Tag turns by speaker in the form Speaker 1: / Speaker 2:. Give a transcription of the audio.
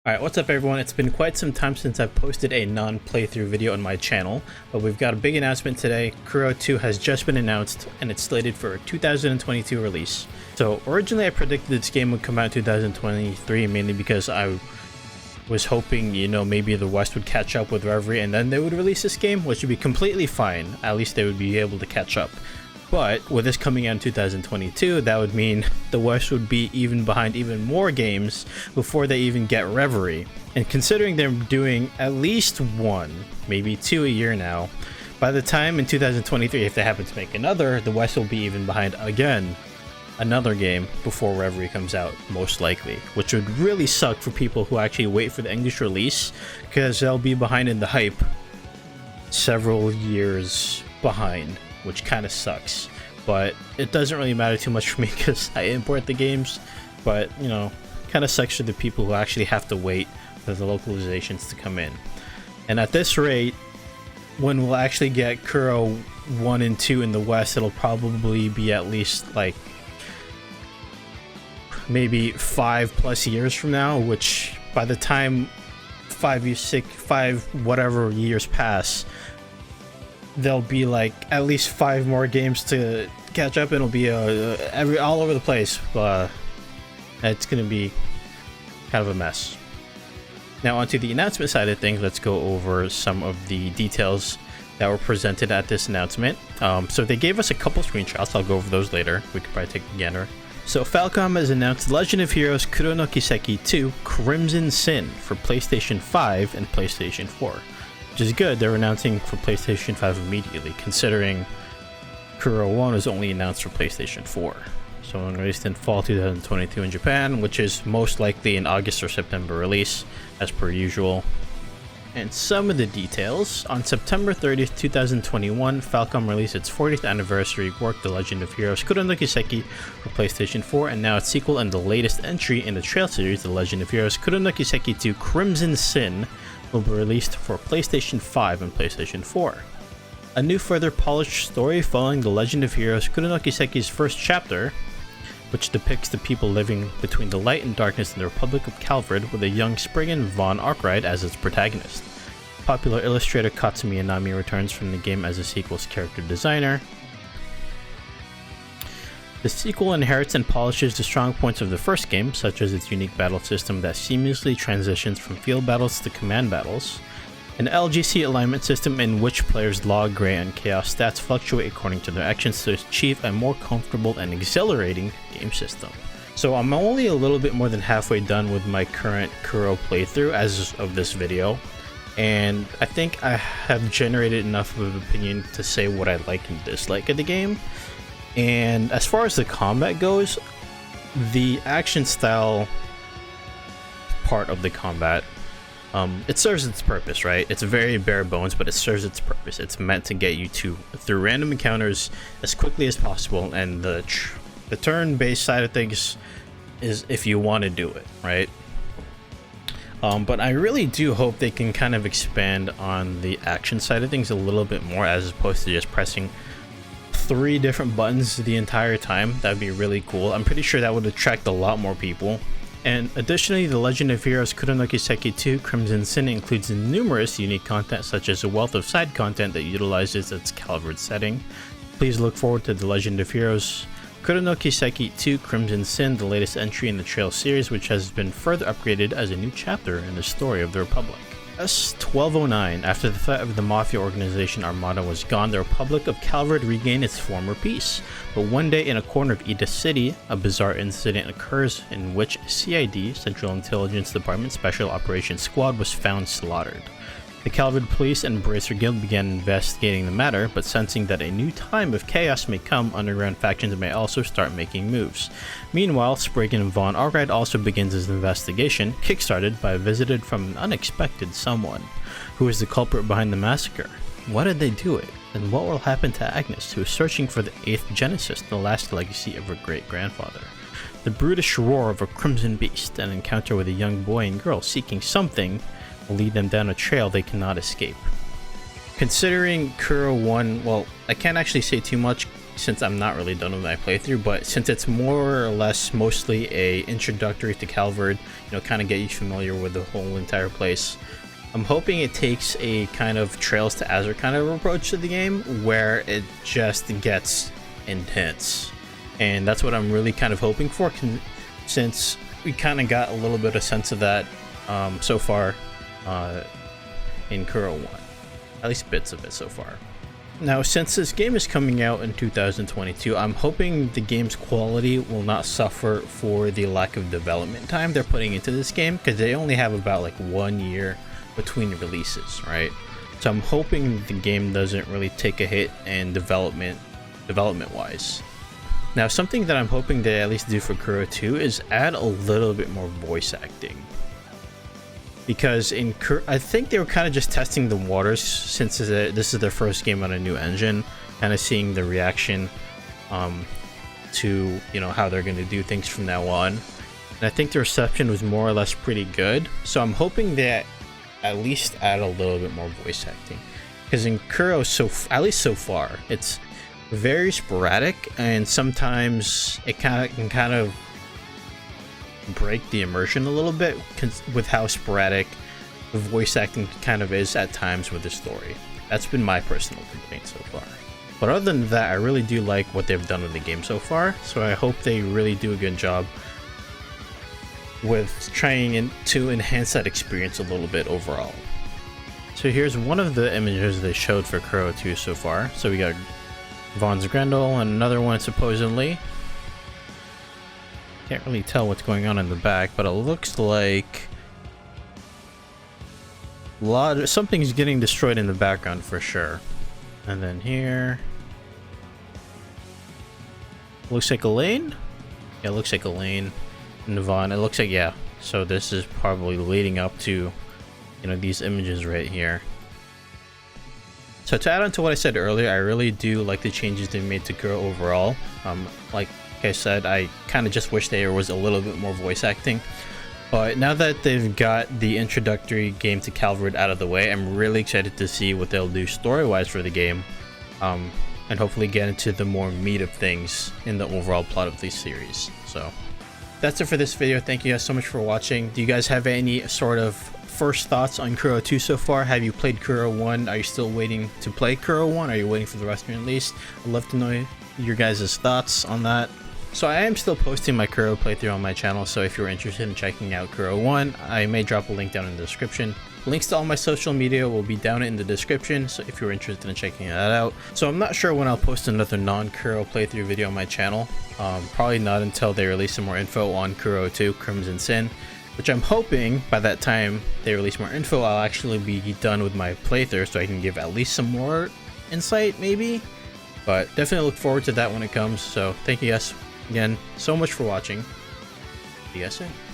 Speaker 1: Alright, what's up everyone? It's been quite some time since I've posted a non-playthrough video on my channel, but we've got a big announcement today. Kuro 2 has just been announced, and it's slated for a 2022 release. So originally I predicted this game would come out in 2023, mainly because I was hoping, maybe the West would catch up with Reverie and then they would release this game, which would be completely fine. At least they would be able to catch up. But with this coming out in 2022, that would mean the West would be even behind even more games before they even get Reverie. And considering they're doing at least one, maybe two a year now, by the time in 2023, if they happen to make another, the West will be even behind again another game before Reverie comes out, most likely. Which would really suck for people who actually wait for the English release, because they'll be behind in the hype several years behind, which kind of sucks. But it doesn't really matter too much for me because I import the games. But, kind of sucks for the people who actually have to wait for the localizations to come in. And at this rate, when we'll actually get Kuro 1 and 2 in the West, it'll probably be at least like maybe 5+ years from now, which by the time 5 whatever years pass, there'll be like at least 5 more games to catch up, and it'll be all over the place. It's gonna be kind of a mess. Now onto the announcement side of things, let's go over some of the details that were presented at this announcement. So they gave us a couple screenshots. I'll go over those later. We could probably take a gander. So Falcom has announced Legend of Heroes Kuro no Kiseki 2 Crimson SiN for PlayStation 5 and PlayStation 4. Which is good. They're announcing for PlayStation 5 immediately, considering Kuro 1 was only announced for PlayStation 4. So released in fall 2022 in Japan, which is most likely an August or September release, as per usual. And some of the details: on September 30th, 2021, Falcom released its 40th anniversary work, The Legend of Heroes Kuro no Kiseki, for PlayStation 4, and now its sequel and the latest entry in the Trail series, The Legend of Heroes Kuro no Kiseki 2 Crimson SiN, will be released for PlayStation 5 and PlayStation 4. A new, further polished story following The Legend of Heroes Kuro no Kiseki's first chapter, which depicts the people living between the light and darkness in the Republic of Calvard, with a young Spriggan von Arkwright as its protagonist. Popular illustrator Katsumi Inami returns from the game as the sequel's character designer. The sequel inherits and polishes the strong points of the first game, such as its unique battle system that seamlessly transitions from field battles to command battles, an LGC alignment system in which players' log, gray, and chaos stats fluctuate according to their actions to achieve a more comfortable and exhilarating game system. So I'm only a little bit more than halfway done with my current Kuro playthrough as of this video, and I think I have generated enough of an opinion to say what I like and dislike of the game. And as far as the combat goes, the action style part of the combat, it serves its purpose, right? It's very bare bones, but it serves its purpose. It's meant to get you through random encounters as quickly as possible, and the turn-based side of things is if you want to do it, right? But I really do hope they can kind of expand on the action side of things a little bit more, as opposed to just pressing 3 different buttons the entire time. That'd be really cool. I'm pretty sure that would attract a lot more people. And additionally, The Legend of Heroes Kuro no Kiseki 2 Crimson SiN includes numerous unique content, such as a wealth of side content that utilizes its Calvard setting. Please look forward to The Legend of Heroes Kuro no Kiseki 2 Crimson SiN, the latest entry in the Trail series, which has been further upgraded as a new chapter in the story of the Republic. S-1209. After the threat of the Mafia organization Armada was gone, the Republic of Calvard regained its former peace. But one day, in a corner of Edith City, a bizarre incident occurs in which CID, Central Intelligence Department Special Operations Squad, was found slaughtered. The Calvard Police and Bracer Guild began investigating the matter, but sensing that a new time of chaos may come, underground factions may also start making moves. Meanwhile, Spriggan von Arkwright also begins his investigation, kickstarted by a visit from an unexpected someone. Who is the culprit behind the massacre? Why did they do it? And what will happen to Agnes, who is searching for the 8th Genesis, the last legacy of her great-grandfather? The brutish roar of a crimson beast, an encounter with a young boy and girl seeking something, will lead them down a trail they cannot escape. Considering Kuro 1, well, I can't actually say too much since I'm not really done with my playthrough, but since it's more or less mostly a introductory to Calvard, you know, kind of get you familiar with the whole entire place, I'm hoping it takes a kind of Trails to Azure kind of approach to the game where it just gets intense. And that's what I'm really kind of hoping for, since we kind of got a little bit of sense of that so far in Kuro 1. At least bits of it so far. Now, since this game is coming out in 2022, I'm hoping the game's quality will not suffer for the lack of development time they're putting into this game, because they only have about like 1 year between releases, right? So I'm hoping the game doesn't really take a hit in development wise. Now, something that I'm hoping they at least do for Kuro 2 is add a little bit more voice acting. Because in I think they were kind of just testing the waters, since this is their first game on a new engine, kind of seeing the reaction to, you know, how they're going to do things from now on. And I think the reception was more or less pretty good. So I'm hoping that at least add a little bit more voice acting. Because in Kuro, at least so far, it's very sporadic, and sometimes it can kind of break the immersion a little bit with how sporadic the voice acting kind of is at times with the story. That's been my personal complaint so far. But other than that, I really do like what they've done with the game so far, so I hope they really do a good job with trying to enhance that experience a little bit overall. So here's one of the images they showed for Kuro 2 so far. So we got Vaughn's Grendel and another one supposedly. Can't really tell what's going on in the back, but it looks like something's getting destroyed in the background for sure. And then here looks like Elaine. Yeah, it looks like Elaine and Vaughn. It looks like, yeah. So this is probably leading up to, you know, these images right here. So to add on to what I said earlier, I really do like the changes they made to Kuro overall. Like I said, I kind of just wish there was a little bit more voice acting. But now that they've got the introductory game to Calvard out of the way, I'm really excited to see what they'll do story-wise for the game. And hopefully get into the more meat of things in the overall plot of the series. So that's it for this video. Thank you guys so much for watching. Do you guys have any sort of first thoughts on Kuro 2 so far? Have you played Kuro 1? Are you still waiting to play Kuro 1? Are you waiting for the rest of your release? I'd love to know your guys' thoughts on that. So I am still posting my Kuro playthrough on my channel, so if you're interested in checking out Kuro 1, I may drop a link down in the description. Links to all my social media will be down in the description, so if you're interested in checking that out. So I'm not sure when I'll post another non-Kuro playthrough video on my channel. Probably not until they release some more info on Kuro 2, Crimson Sin, which I'm hoping by that time they release more info, I'll actually be done with my playthrough, so I can give at least some more insight, maybe. But definitely look forward to that when it comes. So thank you guys again so much for watching. See you guys soon.